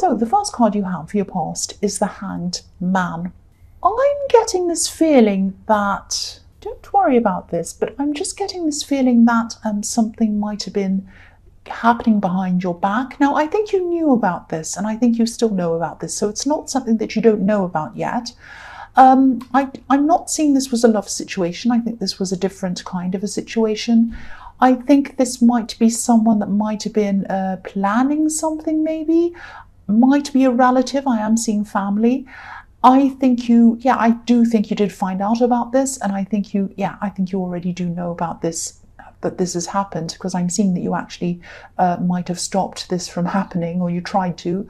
So the first card you have for your past is the Hanged Man. I'm getting this feeling that, don't worry about this, but I'm just getting this feeling that something might have been happening behind your back. Now, I think you knew about this, and I think you still know about this, so it's not something that you don't know about yet. I'm not seeing this was a love situation. I think this was a different kind of a situation. I think this might be someone that might have been planning something, maybe. Might be a relative. I am seeing family. I do think you did find out about this, and I think you already do know about this, that this has happened, because I'm seeing that you actually might have stopped this from happening, or you tried to.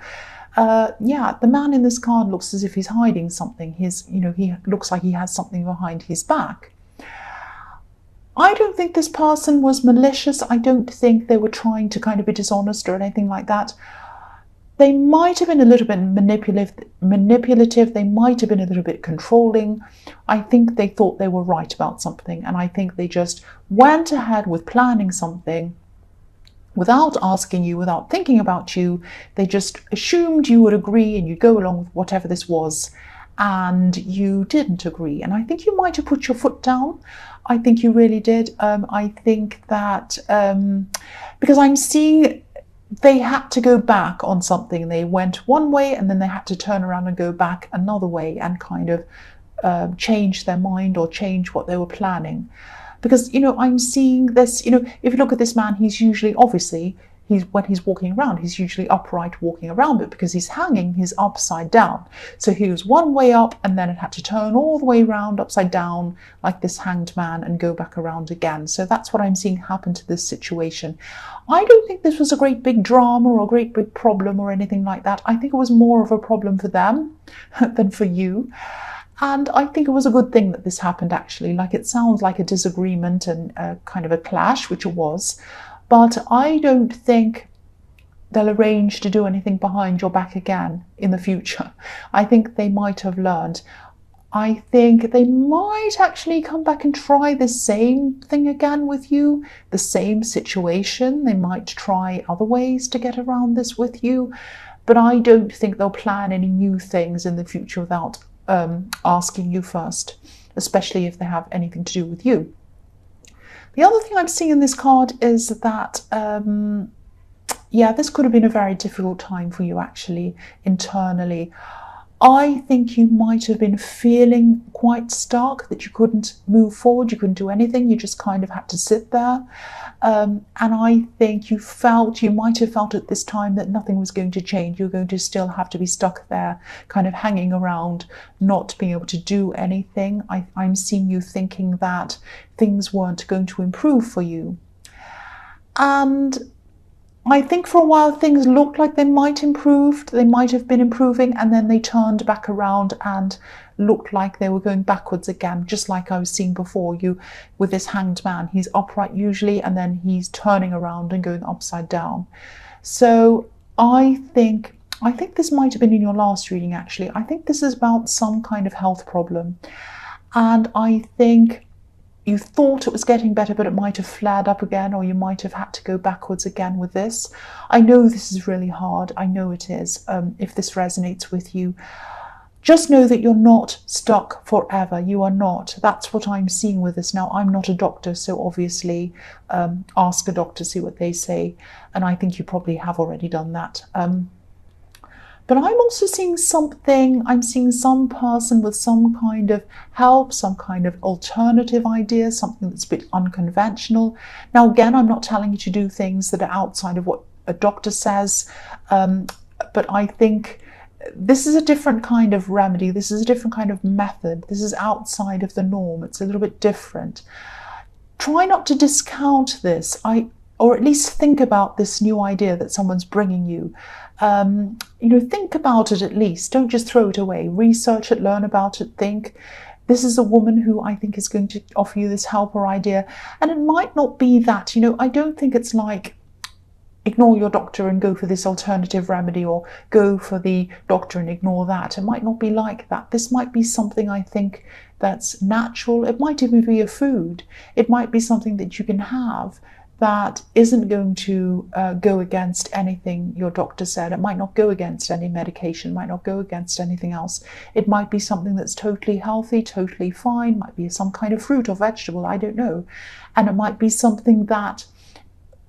The man in this card looks as if he's hiding something. He looks like he has something behind his back. I don't think this person was malicious. I don't think they were trying to kind of be dishonest or anything like that. They might have been a little bit manipulative. They might have been a little bit controlling. I think they thought they were right about something, and I think they just went ahead with planning something without asking you, without thinking about you. They just assumed you would agree and you'd go along with whatever this was, and you didn't agree. And I think you might have put your foot down. I think you really did. I think that because I'm seeing they had to go back on something. They went one way and then they had to turn around and go back another way and kind of change their mind or change what they were planning. Because, I'm seeing this, if you look at this man, he's usually, obviously, when he's walking around, he's usually upright walking around, but because he's hanging, he's upside down. So he was one way up and then it had to turn all the way around upside down like this hanged man and go back around again. So that's what I'm seeing happen to this situation. I don't think this was a great big drama or a great big problem or anything like that. I think it was more of a problem for them than for you. And I think it was a good thing that this happened, actually. Like, it sounds like a disagreement and kind of a clash, which it was. But I don't think they'll arrange to do anything behind your back again in the future. I think they might have learned. I think they might actually come back and try the same thing again with you, the same situation. They might try other ways to get around this with you. But I don't think they'll plan any new things in the future without asking you first, especially if they have anything to do with you. The other thing I'm seeing in this card is that, this could have been a very difficult time for you, actually, internally. I think you might have been feeling quite stuck, that you couldn't move forward, you couldn't do anything, you just kind of had to sit there. And I think you might have felt at this time that nothing was going to change. You're going to still have to be stuck there, kind of hanging around, not being able to do anything. I'm seeing you thinking that things weren't going to improve for you. And I think for a while things looked like they might improve. They might have been improving, and then they turned back around and looked like they were going backwards again, just like I was seeing before you with this hanged man. He's upright usually, and then he's turning around and going upside down. So I think this might have been in your last reading, actually. I think this is about some kind of health problem. And I think you thought it was getting better, but it might have flared up again, or you might have had to go backwards again with this. I know this is really hard. I know it is. If this resonates with you, just know that you're not stuck forever. You are not. That's what I'm seeing with this. Now, I'm not a doctor, so obviously ask a doctor, see what they say. And I think you probably have already done that. But I'm also seeing something. I'm seeing some person with some kind of help, some kind of alternative idea, something that's a bit unconventional. Now, again, I'm not telling you to do things that are outside of what a doctor says, but I think this is a different kind of remedy. This is a different kind of method. This is outside of the norm. It's a little bit different. Try not to discount this, or at least think about this new idea that someone's bringing you. Think about it at least. Don't just throw it away. Research it, learn about it, think. This is a woman who I think is going to offer you this help or idea. And it might not be that, I don't think it's like ignore your doctor and go for this alternative remedy, or go for the doctor and ignore that. It might not be like that. This might be something, I think, that's natural. It might even be a food. It might be something that you can have that isn't going to go against anything your doctor said. It might not go against any medication, might not go against anything else. It might be something that's totally healthy, totally fine, might be some kind of fruit or vegetable, I don't know. And it might be something that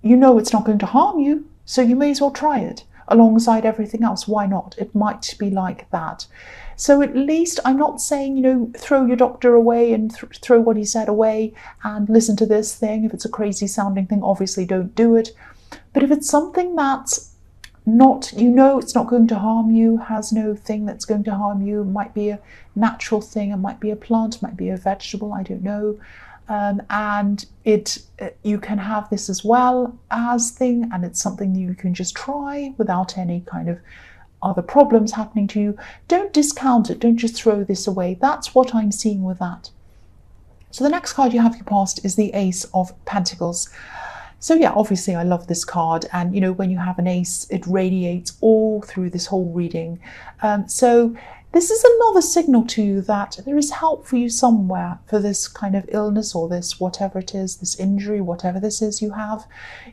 you know it's not going to harm you, so you may as well try it alongside everything else. Why not? It might be like that. So at least, I'm not saying, you know, throw your doctor away and throw what he said away and listen to this thing. If it's a crazy sounding thing, obviously don't do it. But if it's something that's not, you know, it's not going to harm you, has no thing that's going to harm you, might be a natural thing, it might be a plant, it might be a vegetable, I don't know. And you can have this as well as thing, and it's something you can just try without any kind of other problems happening to you. Don't discount it. Don't just throw this away. That's what I'm seeing with that. So the next card you have your past is the Ace of Pentacles. So yeah, obviously I love this card, and you know, when you have an ace, it radiates all through this whole reading. So this is another signal to you that there is help for you somewhere for this kind of illness or this whatever it is, this injury, whatever this is you have.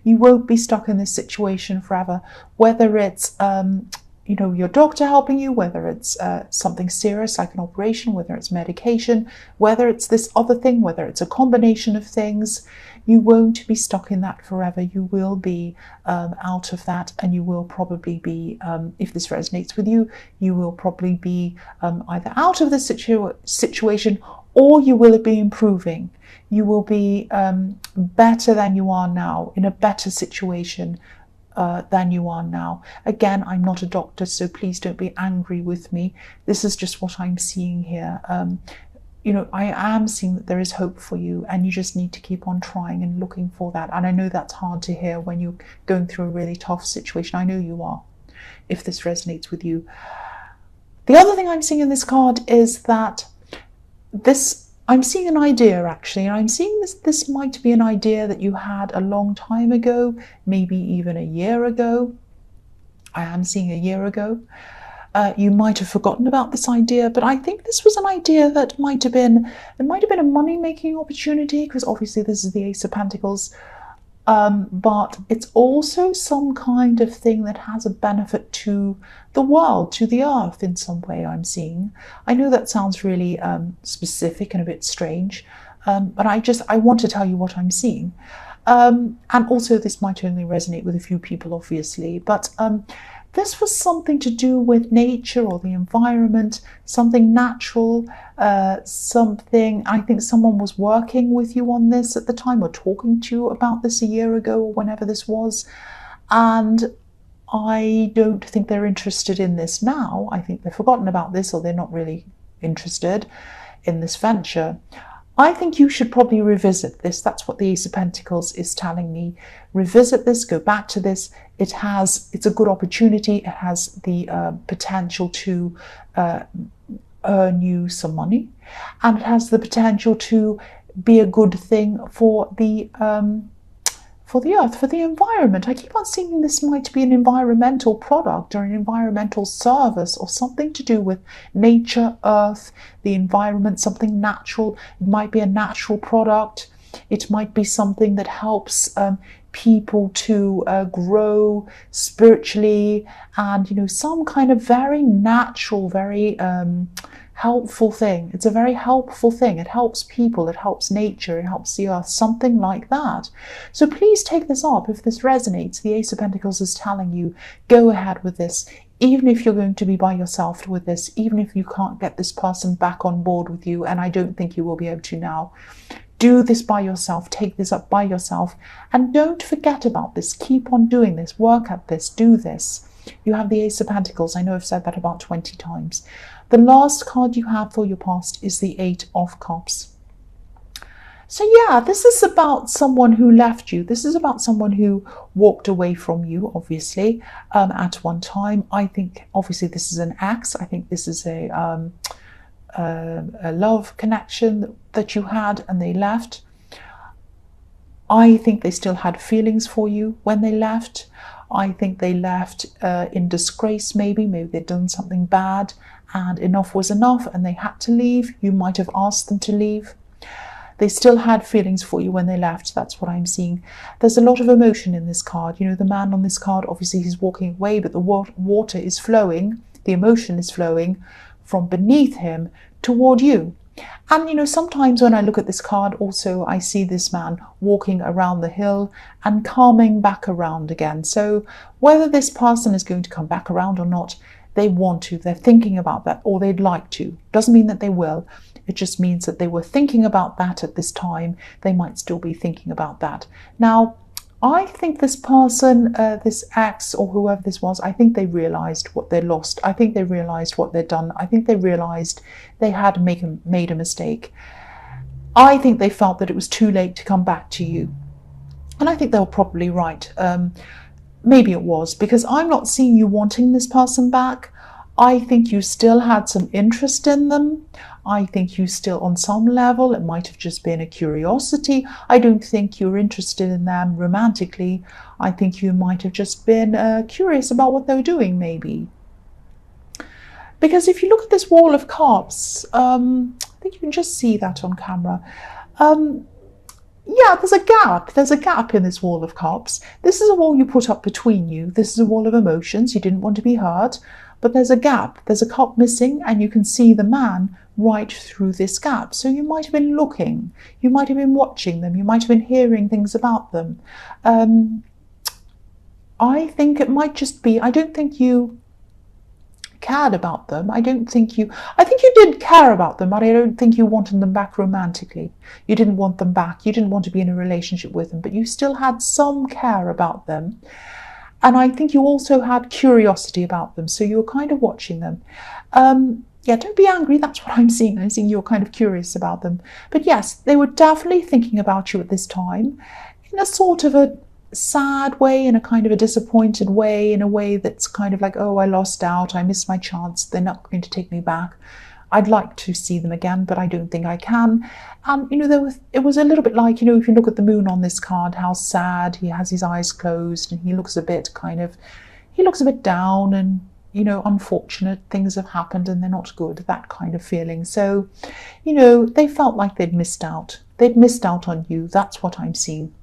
You won't be stuck in this situation forever, whether it's you know, your doctor helping you, whether it's something serious like an operation, whether it's medication, whether it's this other thing, whether it's a combination of things. You won't be stuck in that forever. You will be out of that, and you will probably be, if this resonates with you, you will probably be either out of the situation, or you will be improving. You will be better than you are now, in a better situation than you are now. Again, I'm not a doctor, so please don't be angry with me. This is just what I'm seeing here. You know, I am seeing that there is hope for you, and you just need to keep on trying and looking for that. And I know that's hard to hear when you're going through a really tough situation. I know you are, if this resonates with you. The other thing I'm seeing in this card is that I'm seeing an idea, actually, and I'm seeing this might be an idea that you had a long time ago, maybe even a year ago. I am seeing a year ago. You might have forgotten about this idea, but I think this was an idea that might have been a money-making opportunity, because obviously this is the Ace of Pentacles. But it's also some kind of thing that has a benefit to the world, to the earth in some way, I'm seeing. I know that sounds really specific and a bit strange, but I want to tell you what I'm seeing. And also this might only resonate with a few people, obviously, but this was something to do with nature or the environment, something natural, something, I think someone was working with you on this at the time, or talking to you about this a year ago, or whenever this was. And I don't think they're interested in this now. I think they've forgotten about this, or they're not really interested in this venture. I think you should probably revisit this. That's what the Ace of Pentacles is telling me. Revisit this, go back to this. It's a good opportunity. It has the potential to earn you some money, and it has the potential to be a good thing for the earth, for the environment. I keep on seeing this might be an environmental product or an environmental service, or something to do with nature, earth, the environment, something natural. It might be a natural product. It might be something that helps people to grow spiritually, and, you know, some kind of very natural, very helpful thing. It's a very helpful thing. It helps people, it helps nature, it helps the earth, something like that. So please take this up if this resonates. The Ace of Pentacles is telling you, go ahead with this. Even if you're going to be by yourself with this, even if you can't get this person back on board with you, and I don't think you will be able to now, do this by yourself, take this up by yourself, and don't forget about this. Keep on doing this, work at this, do this. You have the Ace of Pentacles. I know I've said that about 20 times. The last card you have for your past is the Eight of Cups. So yeah, this is about someone who left you. This is about someone who walked away from you, obviously, at one time. I think, obviously, this is an ex. I think this is a love connection that you had and they left. I think they still had feelings for you when they left. I think they left in disgrace, maybe they'd done something bad and enough was enough and they had to leave. You might have asked them to leave. They still had feelings for you when they left. That's what I'm seeing. There's a lot of emotion in this card. You know, the man on this card, obviously he's walking away, but the water is flowing, the emotion is flowing from beneath him toward you. And, you know, sometimes when I look at this card also, I see this man walking around the hill and coming back around again. So whether this person is going to come back around or not, they want to, they're thinking about that, or they'd like to. Doesn't mean that they will. It just means that they were thinking about that at this time. They might still be thinking about that. Now, I think this person, this ex or whoever this was, I think they realised what they lost. I think they realised what they'd done. I think they realised they had made a mistake. I think they felt that it was too late to come back to you. And I think they were probably right. Maybe it was, because I'm not seeing you wanting this person back. I think you still had some interest in them. I think you still, on some level, it might have just been a curiosity. I don't think you're interested in them romantically. I think you might have just been curious about what they were doing, maybe. Because if you look at this Wall of Cups, I think you can just see that on camera. Yeah, there's a gap. There's a gap in this Wall of Cups. This is a wall you put up between you. This is a wall of emotions. You didn't want to be hurt. But there's a gap, there's a cup missing, and you can see the man right through this gap. So you might have been looking, you might have been watching them, you might have been hearing things about them. I think it might just be, I don't think you cared about them. I think you did care about them, but I don't think you wanted them back romantically. You didn't want them back, you didn't want to be in a relationship with them, but you still had some care about them. And I think you also had curiosity about them. So you were kind of watching them. Yeah, don't be angry. That's what I'm seeing. I'm seeing you're kind of curious about them. But yes, they were definitely thinking about you at this time in a sort of a sad way, in a kind of a disappointed way, in a way that's kind of like, oh, I lost out. I missed my chance. They're not going to take me back. I'd like to see them again, but I don't think I can. And, you know, it was a little bit like, you know, if you look at the moon on this card, how sad, he has his eyes closed and he looks a bit down and, you know, unfortunate things have happened and they're not good, that kind of feeling. So, you know, they felt like they'd missed out. They'd missed out on you. That's what I'm seeing.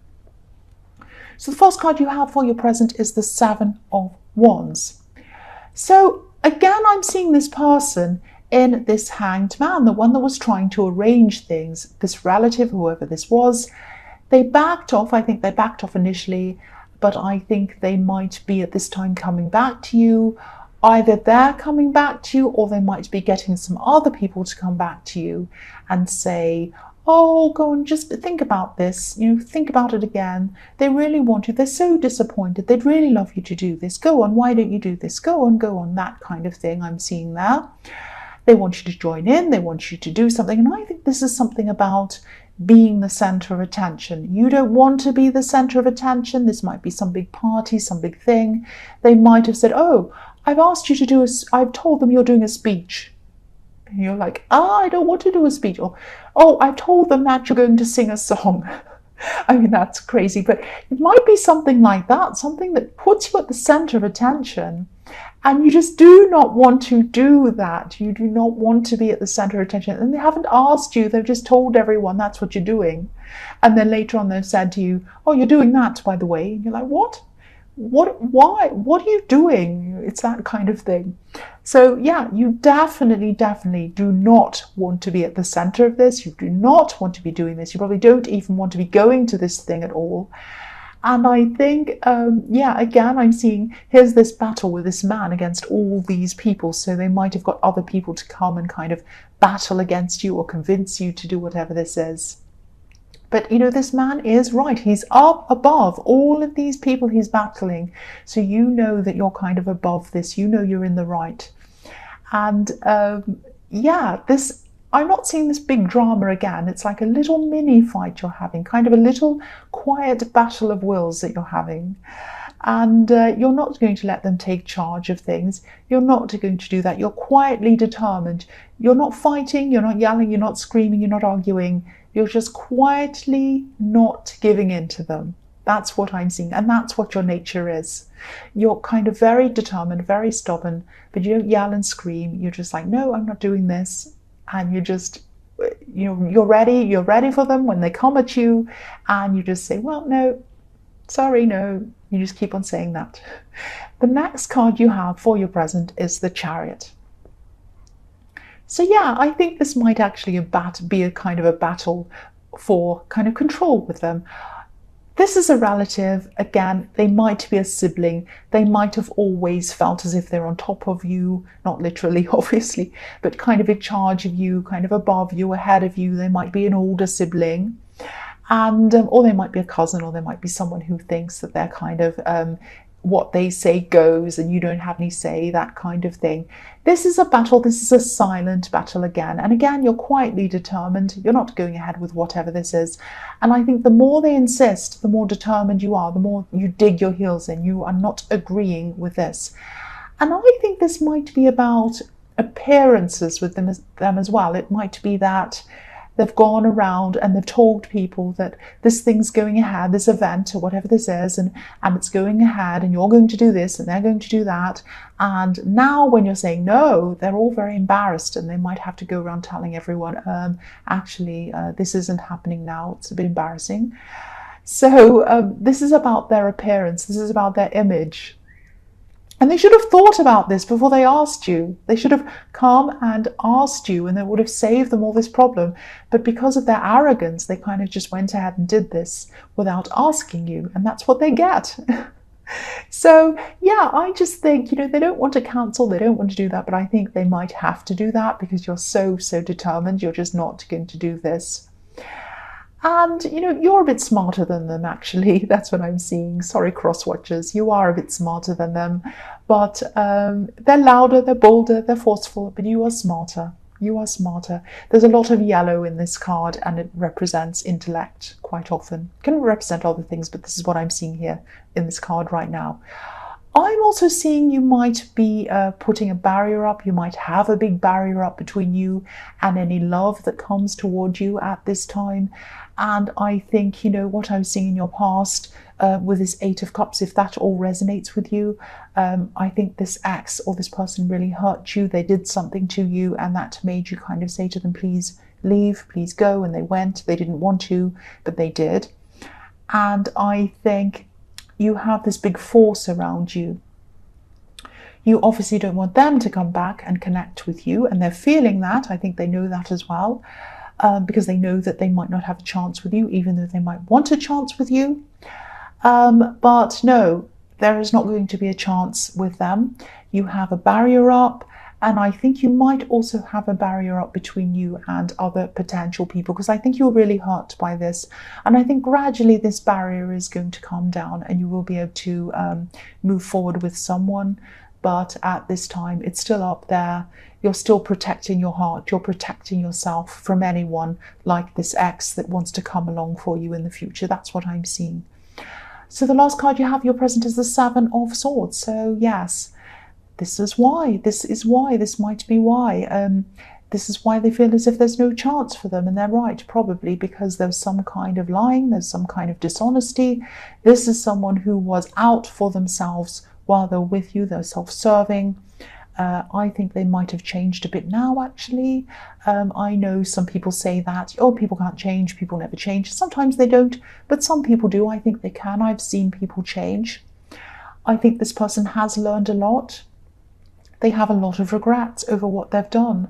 So the first card you have for your present is the Seven of Wands. So again, I'm seeing this person in this Hanged Man, the one that was trying to arrange things, this relative, whoever this was. They backed off. I think they backed off initially, but I think they might be at this time coming back to you. Either they're coming back to you, or they might be getting some other people to come back to you and say, oh, go and just think about this, you know, think about it again. They really want you. They're so disappointed. They'd really love you to do this. Go on, why don't you do this? Go on, that kind of thing I'm seeing there. They want you to join in, they want you to do something. And I think this is something about being the center of attention. You don't want to be the center of attention. This might be some big party, some big thing. They might have said, oh, I've told them you're doing a speech. And you're like, I don't want to do a speech. Or, oh, I've told them that you're going to sing a song. I mean, that's crazy, but it might be something like that, something that puts you at the center of attention. And you just do not want to do that. You do not want to be at the center of attention. And they haven't asked you, they've just told everyone that's what you're doing. And then later on they've said to you, oh, you're doing that, by the way. And you're like, what? Why? What are you doing? It's that kind of thing. So yeah, you definitely do not want to be at the center of this. You do not want to be doing this. You probably don't even want to be going to this thing at all. And I think, yeah, again, I'm seeing here's this battle with this man against all these people. So they might have got other people to come and kind of battle against you or convince you to do whatever this is. But, you know, this man is right. He's up above all of these people he's battling. So you know that you're kind of above this. You know you're in the right. And, yeah, I'm not seeing this big drama again. It's like a little mini fight you're having, kind of a little quiet battle of wills that you're having. And you're not going to let them take charge of things. You're not going to do that. You're quietly determined. You're not fighting, you're not yelling, you're not screaming, you're not arguing. You're just quietly not giving in to them. That's what I'm seeing. And that's what your nature is. You're kind of very determined, very stubborn, but you don't yell and scream. You're just like, no, I'm not doing this. And you just you're ready for them when they come at you, and you just say, well, no, sorry, no. You just keep on saying that. The next card you have for your present is the Chariot. So yeah, I think this might actually be a kind of a battle for kind of control with them. This is a relative. Again, they might be a sibling. They might have always felt as if they're on top of you, not literally, obviously, but kind of in charge of you, kind of above you, ahead of you. They might be an older sibling, and or they might be a cousin, or they might be someone who thinks that they're kind of what they say goes and you don't have any say, that kind of thing. This is a battle. This is a silent battle again. And again, you're quietly determined. You're not going ahead with whatever this is. And I think the more they insist, the more determined you are, the more you dig your heels in. You are not agreeing with this. And I think this might be about appearances with them as well. It might be that they've gone around and they've told people that this thing's going ahead, this event or whatever this is, and it's going ahead, and you're going to do this and they're going to do that. And now when you're saying no, they're all very embarrassed, and they might have to go around telling everyone, actually, this isn't happening now. It's a bit embarrassing. So this is about their appearance. This is about their image. And they should have thought about this before they asked you. They should have come and asked you, and it would have saved them all this problem. But because of their arrogance, they kind of just went ahead and did this without asking you. And that's what they get. So, yeah, I just think, they don't want to cancel. They don't want to do that. But I think they might have to do that because you're so determined. You're just not going to do this. And, you're a bit smarter than them, actually. That's what I'm seeing. Sorry, cross-watchers. You are a bit smarter than them. But they're louder, they're bolder, they're forceful. But you are smarter. You are smarter. There's a lot of yellow in this card, and it represents intellect quite often. It can represent other things, but this is what I'm seeing here in this card right now. I'm also seeing you might be putting a barrier up. You might have a big barrier up between you and any love that comes toward you at this time. And I think, what I was seeing in your past with this Eight of Cups, if that all resonates with you, I think this ex or this person really hurt you. They did something to you, and that made you kind of say to them, please leave, please go. And they went. They didn't want to, but they did. And I think you have this big force around you. You obviously don't want them to come back and connect with you, and they're feeling that. I think they know that as well, because they know that they might not have a chance with you, even though they might want a chance with you. But no, there is not going to be a chance with them. You have a barrier up, and I think you might also have a barrier up between you and other potential people, because I think you're really hurt by this. And I think gradually this barrier is going to calm down, and you will be able to move forward with someone. But at this time, it's still up there. You're still protecting your heart. You're protecting yourself from anyone like this ex that wants to come along for you in the future. That's what I'm seeing. So the last card you have, your present, is the Seven of Swords. So yes, this is why. This is why. This might be why. This is why they feel as if there's no chance for them. And they're right, probably because there's some kind of lying. There's some kind of dishonesty. This is someone who was out for themselves while they're with you. They're self-serving. I think they might have changed a bit now, actually. I know some people say that, oh, people can't change, people never change. Sometimes they don't, but some people do. I think they can. I've seen people change. I think this person has learned a lot. They have a lot of regrets over what they've done.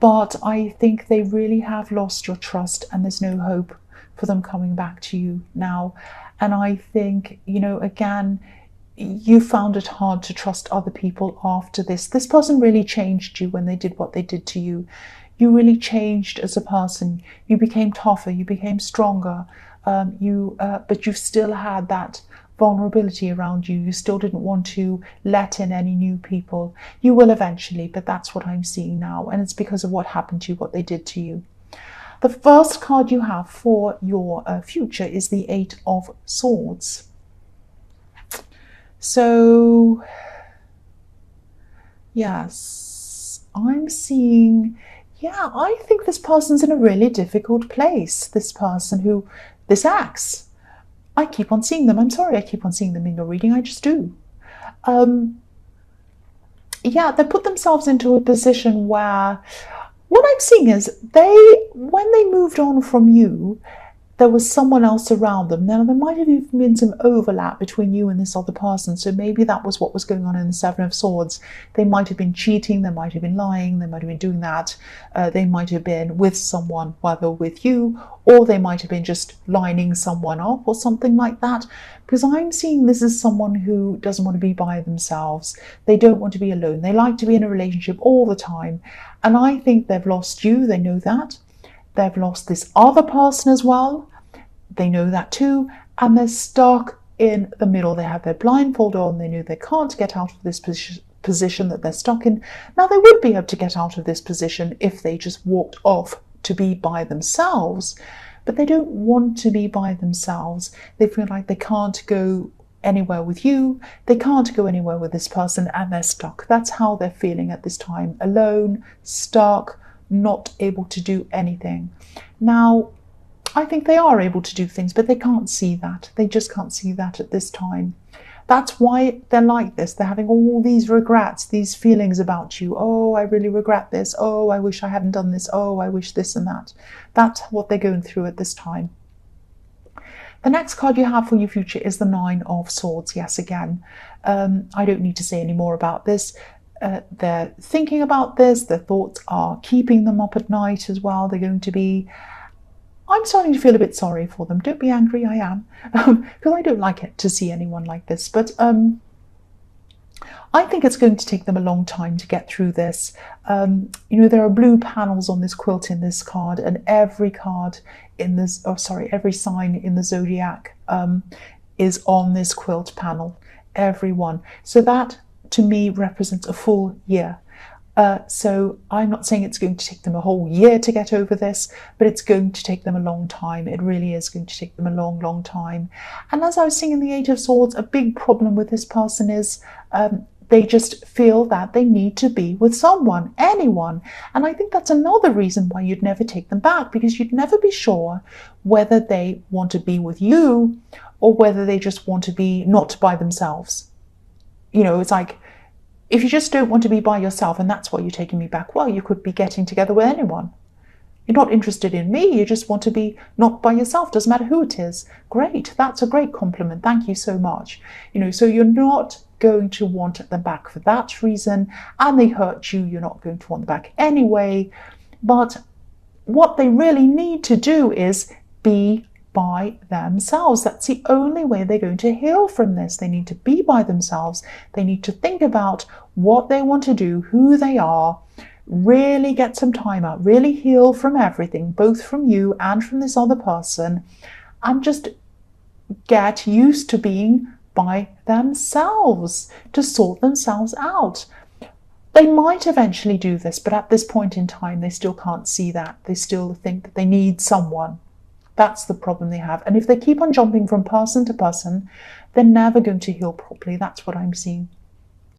But I think they really have lost your trust, and there's no hope for them coming back to you now. And I think, again, you found it hard to trust other people after this. This person really changed you when they did what they did to you. You really changed as a person. You became tougher, you became stronger, but you still had that vulnerability around you. You still didn't want to let in any new people. You will eventually, but that's what I'm seeing now. And it's because of what happened to you, what they did to you. The first card you have for your future is the Eight of Swords. So, yes, I'm seeing, yeah, I think this person's in a really difficult place. This person this ex, I keep on seeing them. I'm sorry, I keep on seeing them in your reading. I just do. Yeah, they put themselves into a position where What I'm seeing is when they moved on from you, there was someone else around them. Now, there might have even been some overlap between you and this other person. So maybe that was what was going on in the Seven of Swords. They might have been cheating, they might have been lying, they might have been doing that. They might have been with someone, whether with you, or they might have been just lining someone up or something like that. Because I'm seeing this as someone who doesn't want to be by themselves. They don't want to be alone. They like to be in a relationship all the time. And I think they've lost you. They know that. They've lost this other person as well. They know that too. And they're stuck in the middle. They have their blindfold on. They know they can't get out of this position that they're stuck in. Now, they would be able to get out of this position if they just walked off to be by themselves. But they don't want to be by themselves. They feel like they can't go anywhere with you. They can't go anywhere with this person, and they're stuck. That's how they're feeling at this time. Alone, stuck, not able to do anything. Now, I think they are able to do things, but they can't see that. They just can't see that at this time. That's why they're like this. They're having all these regrets, these feelings about you. Oh, I really regret this. Oh, I wish I hadn't done this. Oh, I wish this and that. That's what they're going through at this time. The next card you have for your future is the Nine of Swords. Yes, again, I don't need to say any more about this. They're thinking about this. Their thoughts are keeping them up at night as well. They're going to be... I'm starting to feel a bit sorry for them. Don't be angry, I am. Because I don't like it to see anyone like this. But I think it's going to take them a long time to get through this. There are blue panels on this quilt in this card, and every card in this, every sign in the zodiac is on this quilt panel. Every one. So that, to me, represents a full year. So I'm not saying it's going to take them a whole year to get over this, but it's going to take them a long time. It really is going to take them a long, long time. And as I was saying in the Eight of Swords, a big problem with this person is they just feel that they need to be with someone, anyone. And I think that's another reason why you'd never take them back, because you'd never be sure whether they want to be with you or whether they just want to be not by themselves. It's like, if you just don't want to be by yourself and that's why you're taking me back, well, you could be getting together with anyone. You're not interested in me, you just want to be not by yourself, doesn't matter who it is. Great, that's a great compliment, thank you so much. So you're not going to want them back for that reason, and they hurt you, you're not going to want them back anyway. But what they really need to do is be by themselves. That's the only way they're going to heal from this. They need to be by themselves. They need to think about what they want to do, who they are, really get some time out, really heal from everything, both from you and from this other person, and just get used to being by themselves, to sort themselves out. They might eventually do this, but at this point in time, they still can't see that. They still think that they need someone. That's the problem they have. And if they keep on jumping from person to person, they're never going to heal properly. That's what I'm seeing.